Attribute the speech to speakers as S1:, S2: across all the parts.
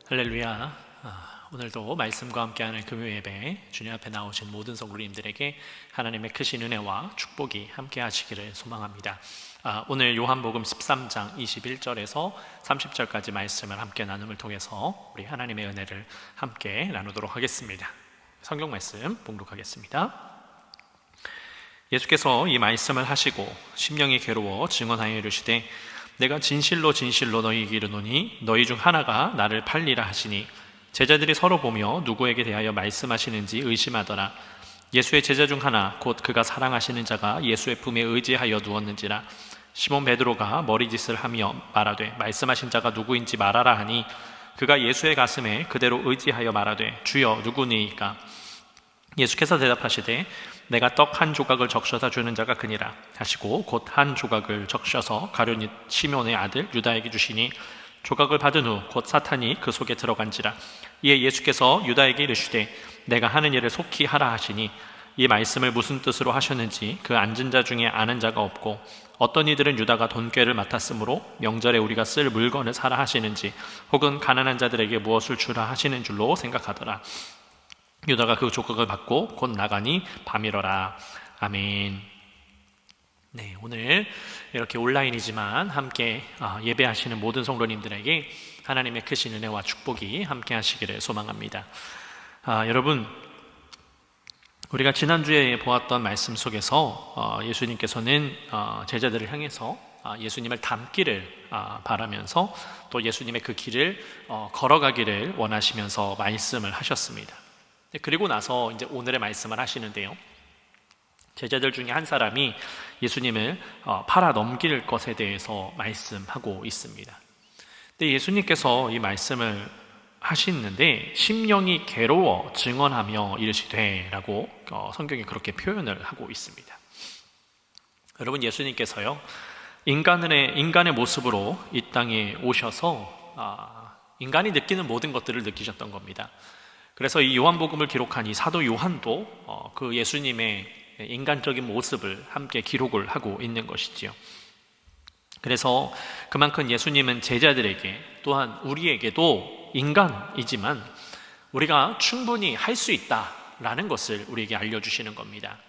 S1: 할렐루야. 오늘도 말씀과 함께하는 금요 예배 주님 앞에 나오신 모든 성도님들에게 하나님의 크신 은혜와 축복이 함께 하시기를 소망합니다. 오늘 요한복음 13장 21절에서 30절까지 말씀을 함께 나눔을 통해서 우리 하나님의 은혜를 함께 나누도록 하겠습니다. 성경 말씀 봉독하겠습니다. 예수께서 이 말씀을 하시고 심령이 괴로워 증언하여 이르시되 내가 진실로 진실로 너희에게 이르노니 너희 중 하나가 나를 팔리라 하시니 제자들이 서로 보며 누구에게 대하여 말씀하시는지 의심하더라. 예수의 제자 중 하나 곧 그가 사랑하시는 자가 예수의 품에 의지하여 누웠는지라. 시몬 베드로가 머리짓을 하며 말하되 말씀하신 자가 누구인지 말하라 하니 그가 예수의 가슴에 그대로 의지하여 말하되 주여 누구니이까. 예수께서 대답하시되 내가 떡 한 조각을 적셔다 주는 자가 그니라 하시고 곧 한 조각을 적셔서 가룟 시몬의 아들 유다에게 주시니 조각을 받은 후 곧 사탄이 그 속에 들어간지라. 이에 예수께서 유다에게 이르시되 내가 하는 일을 속히 하라 하시니 이 말씀을 무슨 뜻으로 하셨는지 그 앉은 자 중에 아는 자가 없고 어떤 이들은 유다가 돈꾀를 맡았으므로 명절에 우리가 쓸 물건을 사라 하시는지 혹은 가난한 자들에게 무엇을 주라 하시는 줄로 생각하더라. 유다가 그 조각을 받고 곧 나가니 밤이러라. 아멘. 네, 오늘 이렇게 온라인이지만 함께 예배하시는 모든 성도님들에게 하나님의 크신 은혜와 축복이 함께 하시기를 소망합니다. 여러분, 우리가 지난주에 보았던 말씀 속에서 예수님께서는 제자들을 향해서 예수님을 닮기를 바라면서 또 예수님의 그 길을 걸어가기를 원하시면서 말씀을 하셨습니다. 그리고 나서 이제 오늘의 말씀을 하시는데요, 제자들 중에 한 사람이 예수님을 팔아 넘길 것에 대해서 말씀하고 있습니다. 근데 예수님께서 이 말씀을 하시는데 심령이 괴로워 증언하며 이르시되 라고 성경이 그렇게 표현을 하고 있습니다. 여러분, 예수님께서요 인간의 모습으로 이 땅에 오셔서 인간이 느끼는 모든 것들을 느끼셨던 겁니다. 그래서 이 요한복음을 기록한 이 사도 요한도 그 예수님의 인간적인 모습을 함께 기록을 하고 있는 것이지요. 그래서 그만큼 예수님은 제자들에게 또한 우리에게도 인간이지만 우리가 충분히 할 수 있다라는 것을 우리에게 알려주시는 겁니다.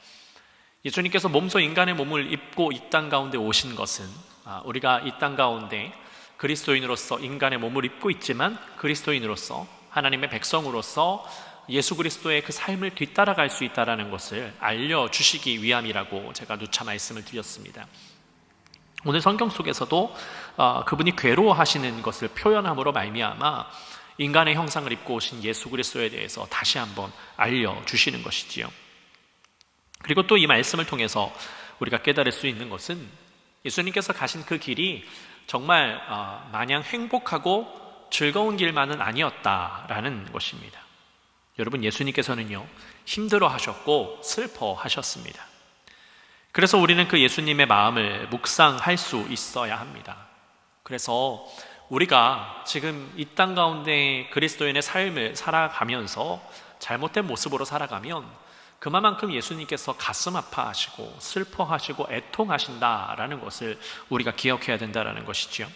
S1: 예수님께서 몸소 인간의 몸을 입고 이 땅 가운데 오신 것은 우리가 이 땅 가운데 그리스도인으로서 인간의 몸을 입고 있지만 그리스도인으로서 하나님의 백성으로서 예수 그리스도의 그 삶을 뒤따라갈 수 있다는 것을 알려주시기 위함이라고 제가 누차 말씀을 드렸습니다. 오늘 성경 속에서도 그분이 괴로워하시는 것을 표현함으로 말미암아 인간의 형상을 입고 오신 예수 그리스도에 대해서 다시 한번 알려주시는 것이지요. 그리고 또 이 말씀을 통해서 우리가 깨달을 수 있는 것은 예수님께서 가신 그 길이 정말 마냥 행복하고 즐거운 길만은 아니었다라는 것입니다. 여러분, 예수님께서는요 힘들어하셨고 슬퍼하셨습니다. 그래서 우리는 그 예수님의 마음을 묵상할 수 있어야 합니다. 그래서 우리가 지금 이 땅 가운데 그리스도인의 삶을 살아가면서 잘못된 모습으로 살아가면 그만큼 예수님께서 가슴 아파하시고 슬퍼하시고 애통하신다라는 것을 우리가 기억해야 된다는 것이지요.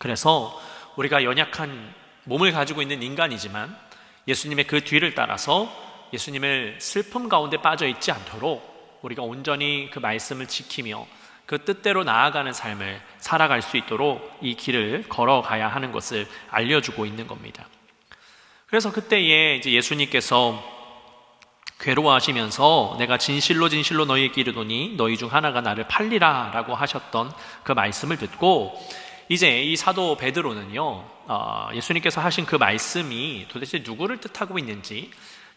S1: 그래서 우리가 연약한 몸을 가지고 있는 인간이지만 예수님의 그 뒤를 따라서 예수님을 슬픔 가운데 빠져 있지 않도록 우리가 온전히 그 말씀을 지키며 그 뜻대로 나아가는 삶을 살아갈 수 있도록 이 길을 걸어가야 하는 것을 알려주고 있는 겁니다. 그래서 그때에 이제 예수님께서 괴로워하시면서 내가 진실로 진실로 너희에게 이르노니 너희 중 하나가 나를 팔리라 라고 하셨던 그 말씀을 듣고 이제 이 사도 베드로는요 예수님께서 하신 그 말씀이 도대체 누구를 뜻하고 있는지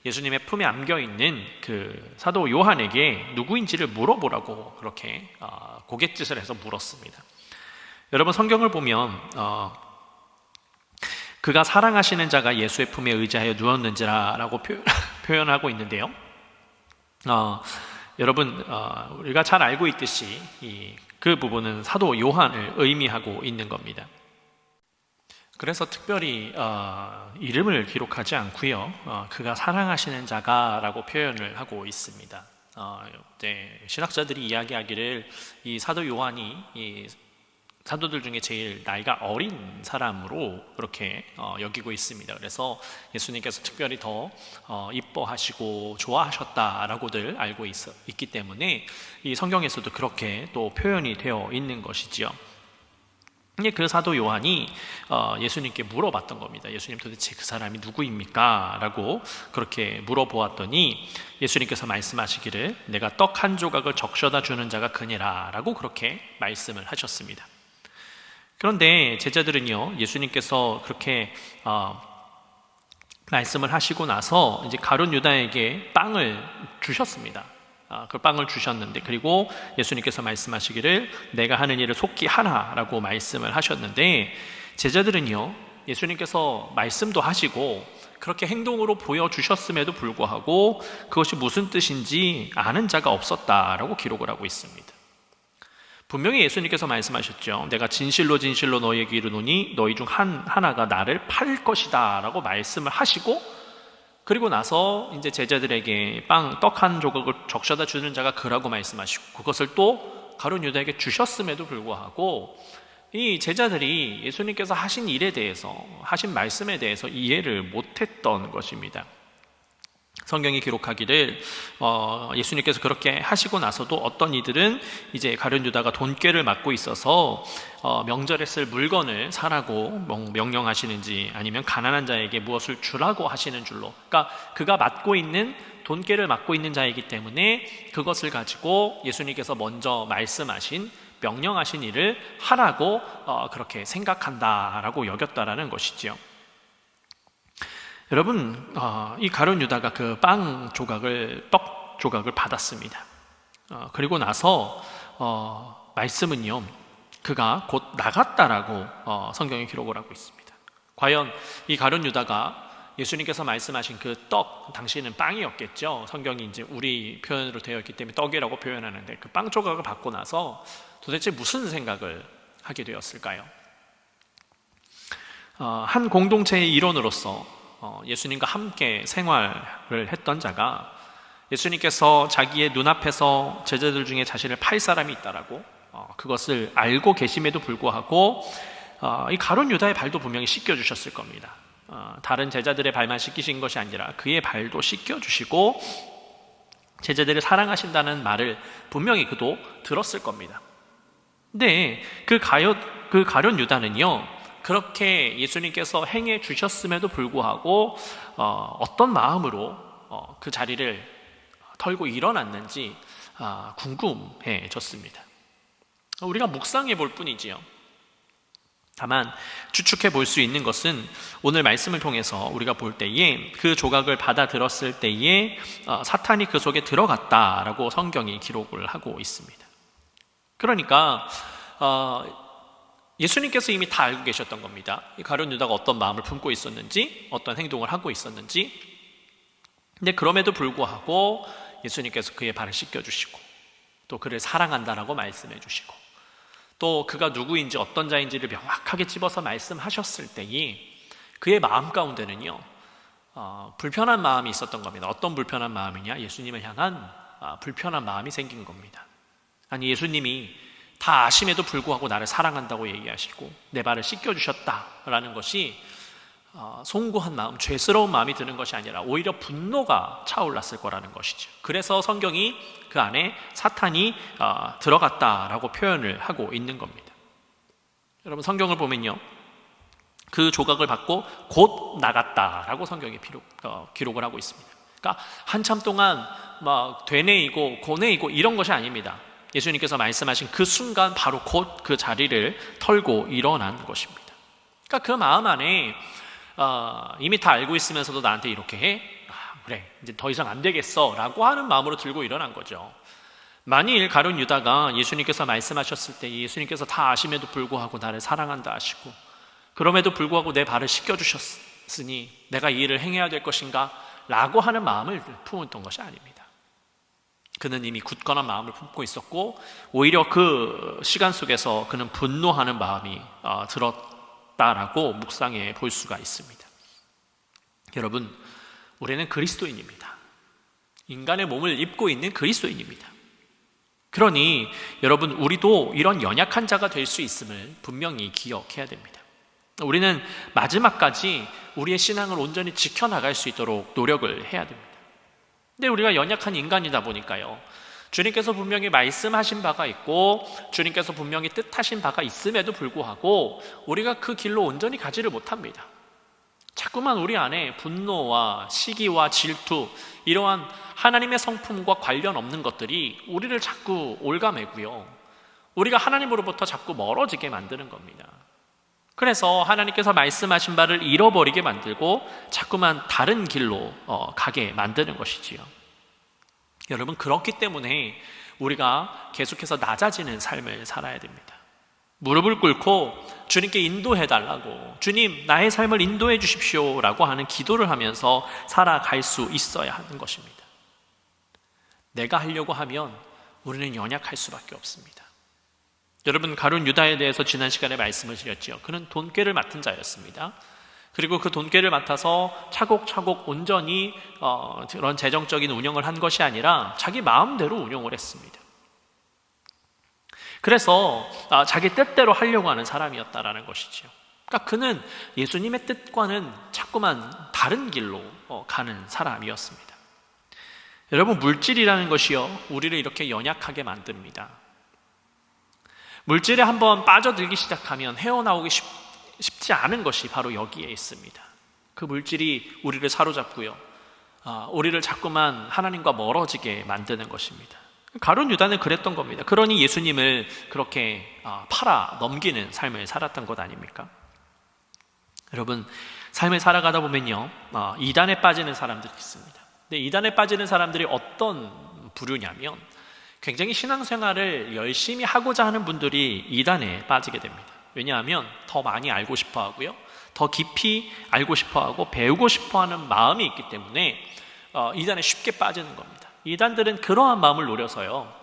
S1: 예수님의 품에 안겨있는 그 사도 요한에게 누구인지를 물어보라고 그렇게 고갯짓을 해서 물었습니다. 여러분, 성경을 보면 그가 사랑하시는 자가 예수의 품에 의지하여 누웠는지라고 표현하고 있는데요, 여러분 우리가 잘 알고 있듯이 그 부분은 사도 요한을 의미하고 있는 겁니다. 그래서 특별히 이름을 기록하지 않고요 그가 사랑하시는 자가 라고 표현을 하고 있습니다. 신학자들이 이야기하기를 이 사도 요한이 사도들 중에 제일 나이가 어린 사람으로 그렇게 여기고 있습니다. 그래서 예수님께서 특별히 더 이뻐하시고 좋아하셨다라고들 알고 있기 때문에 이 성경에서도 그렇게 또 표현이 되어 있는 것이지요. 그 사도 요한이 예수님께 물어봤던 겁니다. 예수님, 도대체 그 사람이 누구입니까? 라고 그렇게 물어보았더니 예수님께서 말씀하시기를 내가 떡 한 조각을 적셔다 주는 자가 그니라 라고 그렇게 말씀을 하셨습니다. 그런데 제자들은요, 예수님께서 그렇게 말씀을 하시고 나서 이제 가룟 유다에게 빵을 주셨습니다. 그 빵을 주셨는데, 그리고 예수님께서 말씀하시기를 내가 하는 일을 속히 하라라고 말씀을 하셨는데, 제자들은요, 예수님께서 말씀도 하시고 그렇게 행동으로 보여주셨음에도 불구하고 그것이 무슨 뜻인지 아는 자가 없었다라고 기록을 하고 있습니다. 분명히 예수님께서 말씀하셨죠. 내가 진실로 진실로 너희에게 이르노니 너희 중 하나가 나를 팔 것이다 라고 말씀을 하시고, 그리고 나서 이제 제자들에게 떡 한 조각을 적셔다 주는 자가 그라고 말씀하시고, 그것을 또 가룟 유다에게 주셨음에도 불구하고 이 제자들이 예수님께서 하신 일에 대해서, 하신 말씀에 대해서 이해를 못했던 것입니다. 성경이 기록하기를 예수님께서 그렇게 하시고 나서도 어떤 이들은 이제 가룟 유다가 돈꾀를 맡고 있어서 명절에 쓸 물건을 사라고 명령하시는지, 아니면 가난한 자에게 무엇을 주라고 하시는 줄로, 그러니까 그가 맡고 있는 돈꾀를 맡고 있는 자이기 때문에 그것을 가지고 예수님께서 먼저 말씀하신, 명령하신 일을 하라고 그렇게 생각한다라고 여겼다라는 것이지요. 여러분, 이 가룟 유다가 그 떡 조각을 받았습니다. 그리고 나서 말씀은요, 그가 곧 나갔다라고 성경에 기록을 하고 있습니다. 과연 이 가룟 유다가 예수님께서 말씀하신 그 떡, 당시에는 빵이었겠죠. 성경이 이제 우리 표현으로 되어 있기 때문에 떡이라고 표현하는데, 그 빵 조각을 받고 나서 도대체 무슨 생각을 하게 되었을까요? 한 공동체의 일원으로서 예수님과 함께 생활을 했던 자가 예수님께서 자기의 눈앞에서 제자들 중에 자신을 팔 사람이 있다라고 그것을 알고 계심에도 불구하고 이 가룟 유다의 발도 분명히 씻겨주셨을 겁니다. 다른 제자들의 발만 씻기신 것이 아니라 그의 발도 씻겨주시고 제자들을 사랑하신다는 말을 분명히 그도 들었을 겁니다. 근데 그 가룟 유다는요, 그렇게 예수님께서 행해 주셨음에도 불구하고 어떤 마음으로 그 자리를 털고 일어났는지 궁금해졌습니다. 우리가 묵상해 볼 뿐이지요. 다만 추측해 볼 수 있는 것은 오늘 말씀을 통해서 우리가 볼 때에 그 조각을 받아들었을 때에 사탄이 그 속에 들어갔다라고 성경이 기록을 하고 있습니다. 그러니까 예수님께서 이미 다 알고 계셨던 겁니다. 이 가룟 유다가 어떤 마음을 품고 있었는지, 어떤 행동을 하고 있었는지. 근데 그럼에도 불구하고 예수님께서 그의 발을 씻겨주시고, 또 그를 사랑한다라고 말씀해 주시고, 또 그가 누구인지 어떤 자인지를 명확하게 집어서 말씀하셨을 때에 그의 마음 가운데는요, 불편한 마음이 있었던 겁니다. 어떤 불편한 마음이냐? 예수님을 향한 불편한 마음이 생긴 겁니다. 아니, 예수님이 다 아심에도 불구하고 나를 사랑한다고 얘기하시고 내 발을 씻겨주셨다라는 것이 송구한 마음, 죄스러운 마음이 드는 것이 아니라 오히려 분노가 차올랐을 거라는 것이죠. 그래서 성경이 그 안에 사탄이 들어갔다라고 표현을 하고 있는 겁니다. 여러분, 성경을 보면요, 그 조각을 받고 곧 나갔다라고 성경이 기록을 하고 있습니다. 그러니까 한참 동안 막 되뇌이고 고뇌이고 이런 것이 아닙니다. 예수님께서 말씀하신 그 순간 바로 곧 그 자리를 털고 일어난 것입니다. 그러니까 그 마음 안에 이미 다 알고 있으면서도 나한테 이렇게 해? 그래, 이제 더 이상 안 되겠어 라고 하는 마음으로 들고 일어난 거죠. 만일 가룟 유다가 예수님께서 말씀하셨을 때 예수님께서 다 아심에도 불구하고 나를 사랑한다 하시고 그럼에도 불구하고 내 발을 씻겨주셨으니 내가 이 일을 행해야 될 것인가 라고 하는 마음을 품었던 것이 아닙니다. 그는 이미 굳건한 마음을 품고 있었고 오히려 그 시간 속에서 그는 분노하는 마음이 들었다라고 묵상해 볼 수가 있습니다. 여러분, 우리는 그리스도인입니다. 인간의 몸을 입고 있는 그리스도인입니다. 그러니 여러분, 우리도 이런 연약한 자가 될 수 있음을 분명히 기억해야 됩니다. 우리는 마지막까지 우리의 신앙을 온전히 지켜나갈 수 있도록 노력을 해야 됩니다. 근데 우리가 연약한 인간이다 보니까요, 주님께서 분명히 말씀하신 바가 있고 주님께서 분명히 뜻하신 바가 있음에도 불구하고 우리가 그 길로 온전히 가지를 못합니다. 자꾸만 우리 안에 분노와 시기와 질투, 이러한 하나님의 성품과 관련 없는 것들이 우리를 자꾸 올가매고요, 우리가 하나님으로부터 자꾸 멀어지게 만드는 겁니다. 그래서 하나님께서 말씀하신 바를 잃어버리게 만들고 자꾸만 다른 길로 가게 만드는 것이지요. 여러분, 그렇기 때문에 우리가 계속해서 낮아지는 삶을 살아야 됩니다. 무릎을 꿇고 주님께 인도해달라고, 주님 나의 삶을 인도해 주십시오 라고 하는 기도를 하면서 살아갈 수 있어야 하는 것입니다. 내가 하려고 하면 우리는 연약할 수밖에 없습니다. 여러분, 가룟 유다에 대해서 지난 시간에 말씀을 드렸죠. 그는 돈꾀를 맡은 자였습니다. 그리고 그 돈꾀를 맡아서 차곡차곡 온전히 그런 재정적인 운영을 한 것이 아니라 자기 마음대로 운영을 했습니다. 그래서 자기 뜻대로 하려고 하는 사람이었다라는 것이죠. 그러니까 그는 예수님의 뜻과는 자꾸만 다른 길로 가는 사람이었습니다. 여러분, 물질이라는 것이요, 우리를 이렇게 연약하게 만듭니다. 물질에 한번 빠져들기 시작하면 헤어나오기 쉽지 않은 것이 바로 여기에 있습니다. 그 물질이 우리를 사로잡고요, 우리를 자꾸만 하나님과 멀어지게 만드는 것입니다. 가룟 유다는 그랬던 겁니다. 그러니 예수님을 그렇게 팔아 넘기는 삶을 살았던 것 아닙니까? 여러분, 삶을 살아가다 보면요, 이단에 빠지는 사람들이 있습니다. 근데 이단에 빠지는 사람들이 어떤 부류냐면, 굉장히 신앙생활을 열심히 하고자 하는 분들이 이단에 빠지게 됩니다. 왜냐하면 더 많이 알고 싶어 하고요, 더 깊이 알고 싶어 하고 배우고 싶어 하는 마음이 있기 때문에 이단에 쉽게 빠지는 겁니다. 이단들은 그러한 마음을 노려서요,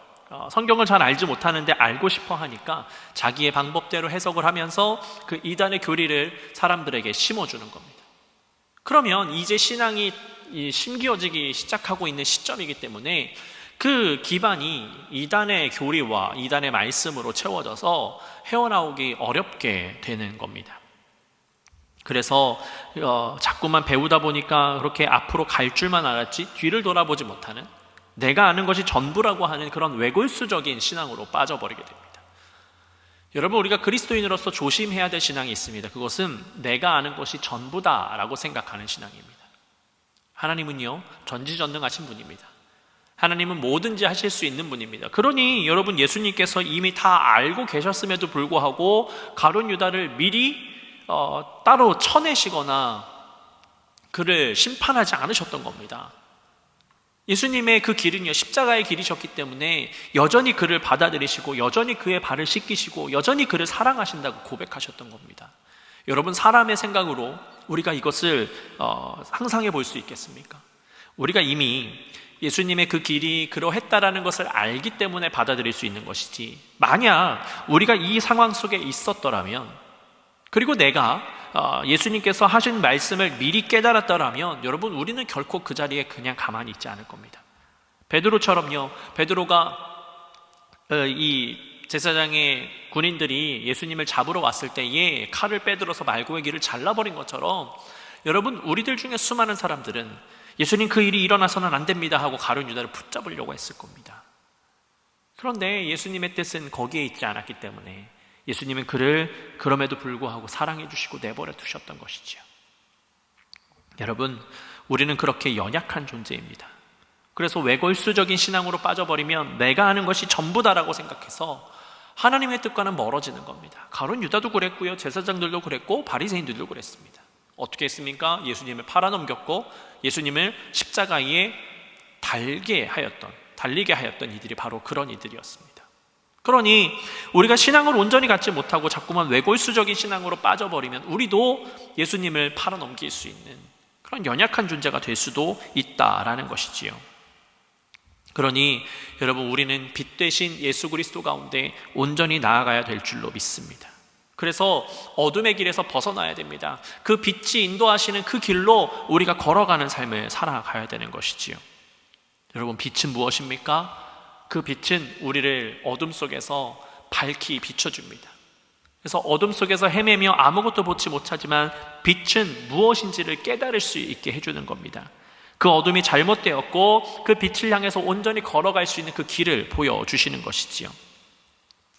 S1: 성경을 잘 알지 못하는데 알고 싶어 하니까 자기의 방법대로 해석을 하면서 그 이단의 교리를 사람들에게 심어주는 겁니다. 그러면 이제 신앙이 심기어지기 시작하고 있는 시점이기 때문에 그 기반이 이단의 교리와 이단의 말씀으로 채워져서 헤어나오기 어렵게 되는 겁니다. 그래서 자꾸만 배우다 보니까 그렇게 앞으로 갈 줄만 알았지 뒤를 돌아보지 못하는, 내가 아는 것이 전부라고 하는 그런 외골수적인 신앙으로 빠져버리게 됩니다. 여러분, 우리가 그리스도인으로서 조심해야 될 신앙이 있습니다. 그것은 내가 아는 것이 전부다라고 생각하는 신앙입니다. 하나님은요, 전지전능하신 분입니다. 하나님은 뭐든지 하실 수 있는 분입니다. 그러니 여러분, 예수님께서 이미 다 알고 계셨음에도 불구하고 가룟 유다를 미리 따로 쳐내시거나 그를 심판하지 않으셨던 겁니다. 예수님의 그 길은요, 십자가의 길이셨기 때문에 여전히 그를 받아들이시고 여전히 그의 발을 씻기시고 여전히 그를 사랑하신다고 고백하셨던 겁니다. 여러분, 사람의 생각으로 우리가 이것을 상상해 볼 수 있겠습니까? 우리가 이미 예수님의 그 길이 그러했다라는 것을 알기 때문에 받아들일 수 있는 것이지, 만약 우리가 이 상황 속에 있었더라면, 그리고 내가 예수님께서 하신 말씀을 미리 깨달았더라면 여러분, 우리는 결코 그 자리에 그냥 가만히 있지 않을 겁니다. 베드로처럼요, 베드로가 이 제사장의 군인들이 예수님을 잡으러 왔을 때에 칼을 빼들어서 말고의 길을 잘라버린 것처럼, 여러분, 우리들 중에 수많은 사람들은 예수님 그 일이 일어나서는 안 됩니다 하고 가룟 유다를 붙잡으려고 했을 겁니다. 그런데 예수님의 뜻은 거기에 있지 않았기 때문에 예수님은 그를 그럼에도 불구하고 사랑해 주시고 내버려 두셨던 것이지요. 여러분, 우리는 그렇게 연약한 존재입니다. 그래서 외골수적인 신앙으로 빠져버리면 내가 아는 것이 전부다라고 생각해서 하나님의 뜻과는 멀어지는 겁니다. 가룟 유다도 그랬고요, 제사장들도 그랬고 바리새인들도 그랬습니다. 어떻게 했습니까? 예수님을 팔아넘겼고 예수님을 십자가에 달리게 하였던 이들이 바로 그런 이들이었습니다. 그러니 우리가 신앙을 온전히 갖지 못하고 자꾸만 외골수적인 신앙으로 빠져버리면 우리도 예수님을 팔아넘길 수 있는 그런 연약한 존재가 될 수도 있다라는 것이지요. 그러니 여러분, 우리는 빛 대신 예수 그리스도 가운데 온전히 나아가야 될 줄로 믿습니다. 그래서 어둠의 길에서 벗어나야 됩니다. 그 빛이 인도하시는 그 길로 우리가 걸어가는 삶을 살아가야 되는 것이지요. 여러분, 빛은 무엇입니까? 그 빛은 우리를 어둠 속에서 밝히 비춰줍니다. 그래서 어둠 속에서 헤매며 아무것도 보지 못하지만 빛은 무엇인지를 깨달을 수 있게 해주는 겁니다. 그 어둠이 잘못되었고 그 빛을 향해서 온전히 걸어갈 수 있는 그 길을 보여주시는 것이지요.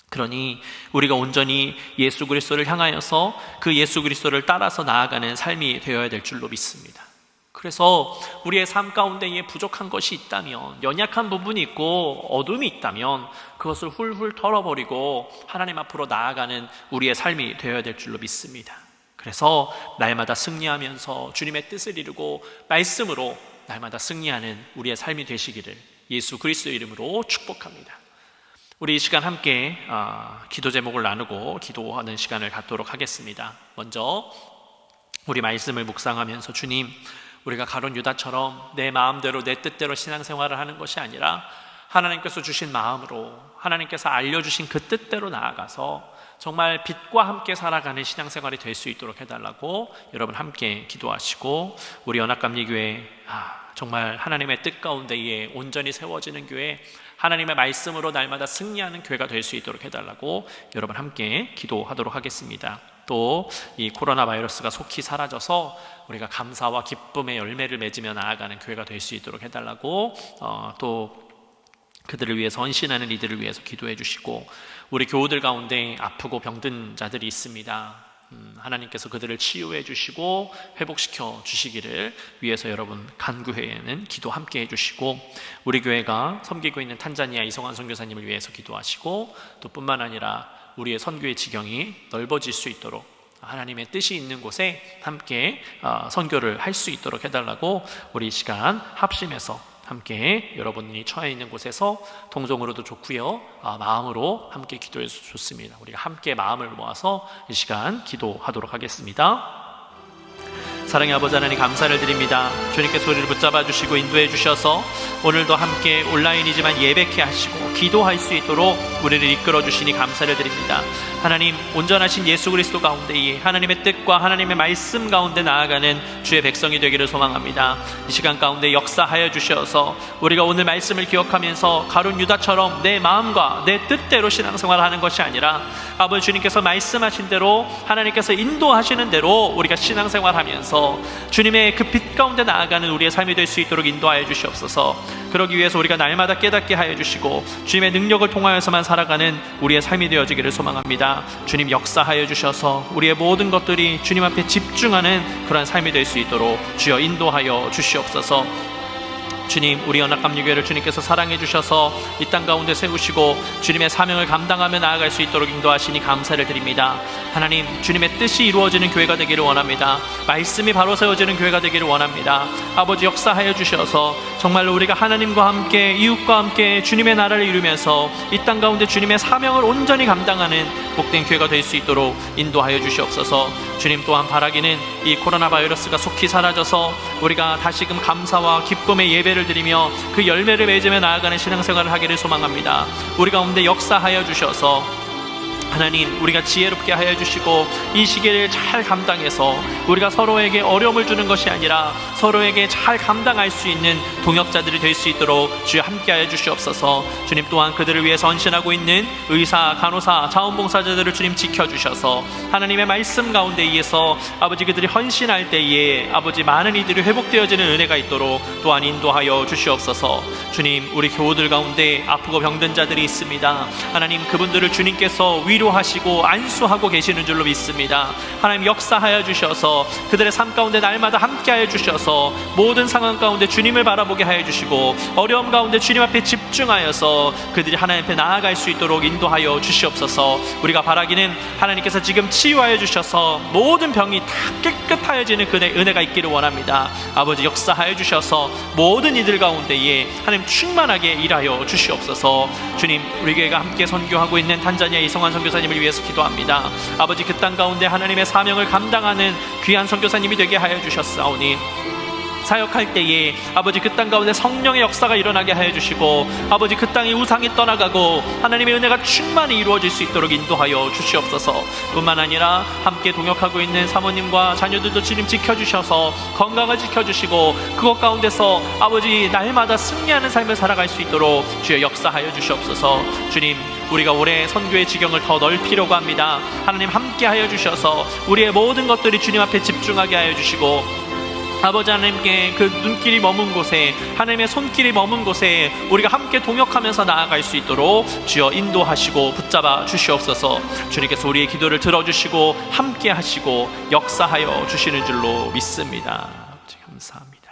S1: 그러니 우리가 온전히 예수 그리스도를 향하여서 그 예수 그리스도를 따라서 나아가는 삶이 되어야 될 줄로 믿습니다. 그래서 우리의 삶 가운데에 부족한 것이 있다면, 연약한 부분이 있고 어둠이 있다면 그것을 훌훌 털어버리고 하나님 앞으로 나아가는 우리의 삶이 되어야 될 줄로 믿습니다. 그래서 날마다 승리하면서 주님의 뜻을 이루고 말씀으로 날마다 승리하는 우리의 삶이 되시기를 예수 그리스도 이름으로 축복합니다. 우리 이 시간 함께 기도 제목을 나누고 기도하는 시간을 갖도록 하겠습니다. 먼저 우리 말씀을 묵상하면서 주님, 우리가 가룟 유다처럼 내 마음대로 내 뜻대로 신앙생활을 하는 것이 아니라 하나님께서 주신 마음으로, 하나님께서 알려주신 그 뜻대로 나아가서 정말 빛과 함께 살아가는 신앙생활이 될 수 있도록 해달라고 여러분 함께 기도하시고, 우리 연합감리교회 정말 하나님의 뜻 가운데에 온전히 세워지는 교회, 하나님의 말씀으로 날마다 승리하는 교회가 될 수 있도록 해달라고 여러분 함께 기도하도록 하겠습니다. 또 이 코로나 바이러스가 속히 사라져서 우리가 감사와 기쁨의 열매를 맺으며 나아가는 교회가 될 수 있도록 해달라고 또 그들을 위해서 헌신하는 이들을 위해서 기도해 주시고, 우리 교우들 가운데 아프고 병든 자들이 있습니다. 하나님께서 그들을 치유해 주시고 회복시켜 주시기를 위해서 여러분 간구회에는 기도 함께 해주시고, 우리 교회가 섬기고 있는 탄자니아 이성환 선교사님을 위해서 기도하시고, 또 뿐만 아니라 우리의 선교의 지경이 넓어질 수 있도록 하나님의 뜻이 있는 곳에 함께 선교를 할 수 있도록 해달라고 우리 이 시간 합심해서 함께 여러분이 처해 있는 곳에서 동정으로도 좋고요, 마음으로 함께 기도해서 좋습니다. 우리가 함께 마음을 모아서 이 시간 기도하도록 하겠습니다. 사랑의 아버지 하나님, 감사를 드립니다. 주님께서 우리를 붙잡아 주시고 인도해 주셔서 오늘도 함께 온라인이지만 예배케 하시고 기도할 수 있도록 우리를 이끌어 주시니 감사를 드립니다. 하나님, 온전하신 예수 그리스도 가운데에 하나님의 뜻과 하나님의 말씀 가운데 나아가는 주의 백성이 되기를 소망합니다. 이 시간 가운데 역사하여 주셔서 우리가 오늘 말씀을 기억하면서 가룟 유다처럼 내 마음과 내 뜻대로 신앙생활하는 것이 아니라 아버지 주님께서 말씀하신 대로, 하나님께서 인도하시는 대로 우리가 신앙생활하면서 주님의 그 빛 가운데 나아가는 우리의 삶이 될 수 있도록 인도하여 주시옵소서. 그러기 위해서 우리가 날마다 깨닫게 하여 주시고 주님의 능력을 통하여서만 살아가는 우리의 삶이 되어지기를 소망합니다. 주님, 역사하여 주셔서 우리의 모든 것들이 주님 앞에 집중하는 그러한 삶이 될 수 있도록 주여 인도하여 주시옵소서. 주님, 우리 연합감리교회를 주님께서 사랑해 주셔서 이 땅 가운데 세우시고 주님의 사명을 감당하며 나아갈 수 있도록 인도하시니 감사를 드립니다. 하나님, 주님의 뜻이 이루어지는 교회가 되기를 원합니다. 말씀이 바로 세워지는 교회가 되기를 원합니다. 아버지, 역사하여 주셔서 정말로 우리가 하나님과 함께 이웃과 함께 주님의 나라를 이루면서 이 땅 가운데 주님의 사명을 온전히 감당하는 복된 교회가 될 수 있도록 인도하여 주시옵소서. 주님, 또한 바라기는 이 코로나 바이러스가 속히 사라져서 우리가 다시금 감사와 기쁨의 예배를 드리며 그 열매를 맺으며 나아가는 신앙생활을 하기를 소망합니다. 우리 가운데 역사하여 주셔서 하나님, 우리가 지혜롭게 하여 주시고 이 시기를 잘 감당해서 우리가 서로에게 어려움을 주는 것이 아니라 서로에게 잘 감당할 수 있는 동역자들이 될 수 있도록 주여 함께 하여 주시옵소서. 주님, 또한 그들을 위해서 헌신하고 있는 의사, 간호사, 자원봉사자들을 주님 지켜주셔서 하나님의 말씀 가운데 의해서 아버지 그들이 헌신할 때에 아버지 많은 이들이 회복되어지는 은혜가 있도록 또한 인도하여 주시옵소서. 주님, 우리 교우들 가운데 아프고 병든 자들이 있습니다. 하나님, 그분들을 주님께서 위로하시고 안수하고 계시는 줄로 믿습니다. 하나님, 역사하여 주셔서 그들의 삶 가운데 날마다 함께하여 주셔서 모든 상황 가운데 주님을 바라보게 하여 주시고 어려움 가운데 주님 앞에 집중하여서 그들이 하나님 앞에 나아갈 수 있도록 인도하여 주시옵소서. 우리가 바라기는 하나님께서 지금 치유하여 주셔서 모든 병이 다 깨끗하여지는 그 은혜가 있기를 원합니다. 아버지, 역사하여 주셔서 모든 이들 가운데에 하나님 충만하게 일하여 주시옵소서. 주님, 우리 교회가 함께 선교하고 있는 탄자니아 이성환 선교사님을 위해서 기도합니다. 아버지, 그 땅 가운데 하나님의 사명을 감당하는 귀한 선교사님이 되게 하여 주셨사오니 사역할 때에 아버지 그 땅 가운데 성령의 역사가 일어나게 하여 주시고 아버지 그 땅이 우상이 떠나가고 하나님의 은혜가 충만히 이루어질 수 있도록 인도하여 주시옵소서. 뿐만 아니라 함께 동역하고 있는 사모님과 자녀들도 주님 지켜주셔서 건강을 지켜주시고 그것 가운데서 아버지 날마다 승리하는 삶을 살아갈 수 있도록 주여 역사하여 주시옵소서. 주님, 우리가 올해 선교의 지경을 더 넓히려고 합니다. 하나님 함께 하여 주셔서 우리의 모든 것들이 주님 앞에 집중하게 하여 주시고 아버지 하나님께 그 눈길이 머문 곳에 하나님의 손길이 머문 곳에 우리가 함께 동역하면서 나아갈 수 있도록 주여 인도하시고 붙잡아 주시옵소서. 주님께서 우리의 기도를 들어주시고 함께 하시고 역사하여 주시는 줄로 믿습니다. 감사합니다.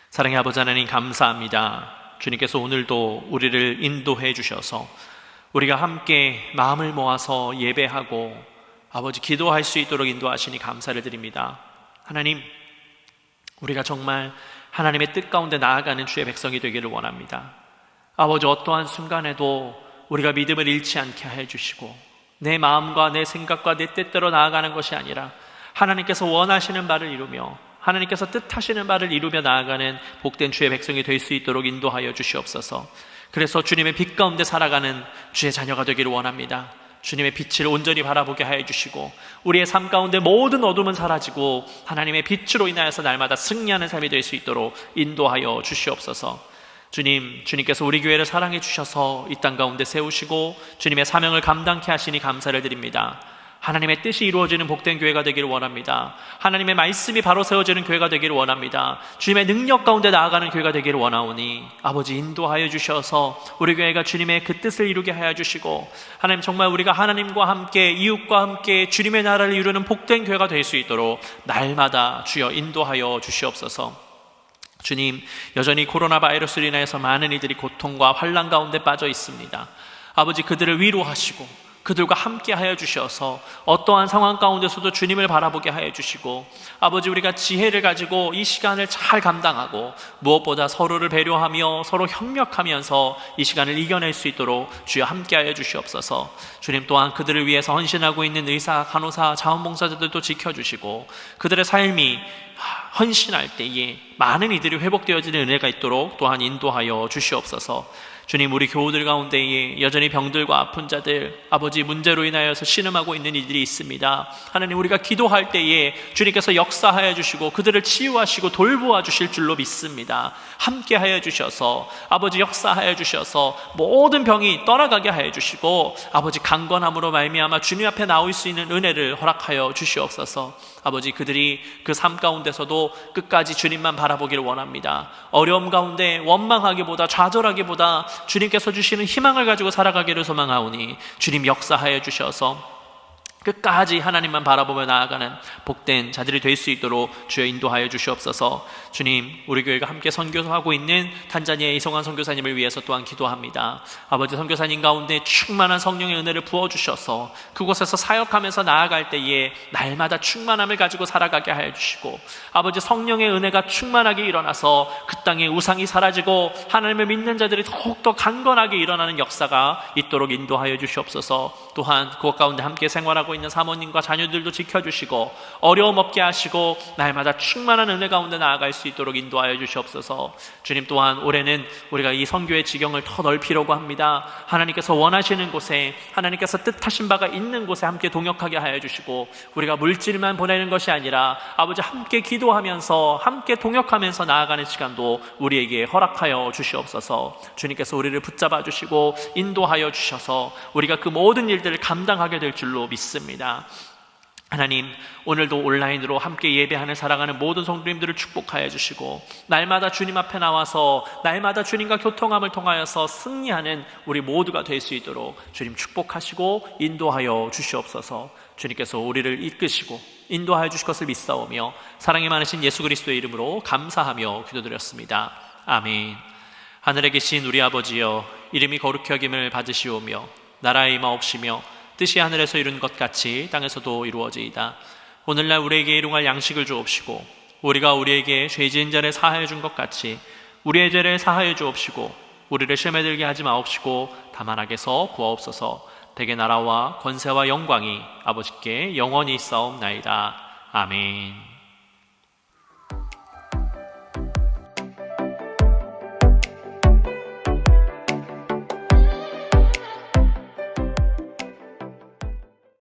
S1: 사랑의 아버지 하나님 감사합니다. 주님께서 오늘도 우리를 인도해 주셔서 우리가 함께 마음을 모아서 예배하고 아버지 기도할 수 있도록 인도하시니 감사를 드립니다. 하나님, 우리가 정말 하나님의 뜻 가운데 나아가는 주의 백성이 되기를 원합니다. 아버지 어떠한 순간에도 우리가 믿음을 잃지 않게 하여 주시고 내 마음과 내 생각과 내 뜻대로 나아가는 것이 아니라 하나님께서 원하시는 바를 이루며 하나님께서 뜻하시는 바를 이루며 나아가는 복된 주의 백성이 될 수 있도록 인도하여 주시옵소서. 그래서 주님의 빛 가운데 살아가는 주의 자녀가 되기를 원합니다. 주님의 빛을 온전히 바라보게 하여 주시고 우리의 삶 가운데 모든 어둠은 사라지고 하나님의 빛으로 인하여서 날마다 승리하는 삶이 될 수 있도록 인도하여 주시옵소서. 주님께서 우리 교회를 사랑해 주셔서 이 땅 가운데 세우시고 주님의 사명을 감당케 하시니 감사를 드립니다. 하나님의 뜻이 이루어지는 복된 교회가 되기를 원합니다. 하나님의 말씀이 바로 세워지는 교회가 되기를 원합니다. 주님의 능력 가운데 나아가는 교회가 되기를 원하오니 아버지 인도하여 주셔서 우리 교회가 주님의 그 뜻을 이루게 하여 주시고 하나님 정말 우리가 하나님과 함께 이웃과 함께 주님의 나라를 이루는 복된 교회가 될 수 있도록 날마다 주여 인도하여 주시옵소서. 주님, 여전히 코로나 바이러스로 인하여서 많은 이들이 고통과 환난 가운데 빠져 있습니다. 아버지 그들을 위로하시고 그들과 함께 하여 주셔서 어떠한 상황 가운데서도 주님을 바라보게 하여 주시고 아버지 우리가 지혜를 가지고 이 시간을 잘 감당하고 무엇보다 서로를 배려하며 서로 협력하면서 이 시간을 이겨낼 수 있도록 주여 함께 하여 주시옵소서. 주님 또한 그들을 위해서 헌신하고 있는 의사, 간호사, 자원봉사자들도 지켜주시고 그들의 삶이 헌신할 때에 많은 이들이 회복되어지는 은혜가 있도록 또한 인도하여 주시옵소서. 주님, 우리 교우들 가운데에 여전히 병들과 아픈 자들, 아버지 문제로 인하여서 신음하고 있는 이들이 있습니다. 하나님, 우리가 기도할 때에 주님께서 역사하여 주시고 그들을 치유하시고 돌보아 주실 줄로 믿습니다. 함께 하여 주셔서 아버지 역사하여 주셔서 모든 병이 떠나가게 하여 주시고 아버지 강건함으로 말미암아 주님 앞에 나올 수 있는 은혜를 허락하여 주시옵소서. 아버지 그들이 그 삶 가운데서도 끝까지 주님만 바라보기를 원합니다. 어려움 가운데 원망하기보다 좌절하기보다 주님께서 주시는 희망을 가지고 살아가기를 소망하오니 주님 역사하여 주셔서 끝까지 하나님만 바라보며 나아가는 복된 자들이 될 수 있도록 주여 인도하여 주시옵소서. 주님, 우리 교회가 함께 선교하고 있는 탄자니아의 이성환 선교사님을 위해서 또한 기도합니다. 아버지 선교사님 가운데 충만한 성령의 은혜를 부어주셔서 그곳에서 사역하면서 나아갈 때에 날마다 충만함을 가지고 살아가게 하여 주시고 아버지 성령의 은혜가 충만하게 일어나서 그 땅에 우상이 사라지고 하나님을 믿는 자들이 더욱더 강건하게 일어나는 역사가 있도록 인도하여 주시옵소서. 또한 그것 가운데 함께 생활하고 있는 사모님과 자녀들도 지켜주시고 어려움 없게 하시고 날마다 충만한 은혜 가운데 나아갈 수 있도록 인도하여 주시옵소서. 주님, 또한 올해는 우리가 이 선교의 지경을 더 넓히려고 합니다. 하나님께서 원하시는 곳에 하나님께서 뜻하신 바가 있는 곳에 함께 동역하게 하여 주시고 우리가 물질만 보내는 것이 아니라 아버지 함께 기도하면서 함께 동역하면서 나아가는 시간도 우리에게 허락하여 주시옵소서. 주님께서 우리를 붙잡아 주시고 인도하여 주셔서 우리가 그 모든 일들을 감당하게 될 줄로 믿습니다. 하나님, 오늘도 온라인으로 함께 예배하는 살아가는 모든 성도님들을 축복하여 주시고 날마다 주님 앞에 나와서 날마다 주님과 교통함을 통하여서 승리하는 우리 모두가 될 수 있도록 주님 축복하시고 인도하여 주시옵소서. 주님께서 우리를 이끄시고 인도하여 주실 것을 믿사오며 사랑이 많으신 예수 그리스도의 이름으로 감사하며 기도드렸습니다. 아멘. 하늘에 계신 우리 아버지여, 이름이 거룩히 여김을 받으시오며 나라의 임하옵시며 뜻이 하늘에서 이룬 것 같이 땅에서도 이루어지이다. 오늘날 우리에게 일용할 양식을 주옵시고 우리가 우리에게 죄 지은 자를 사하여 준 것 같이 우리의 죄를 사하여 주옵시고 우리를 시험에 들게 하지 마옵시고 다만 악에서 구하옵소서. 대개 나라와 권세와 영광이 아버지께 영원히 있사옵나이다. 아멘.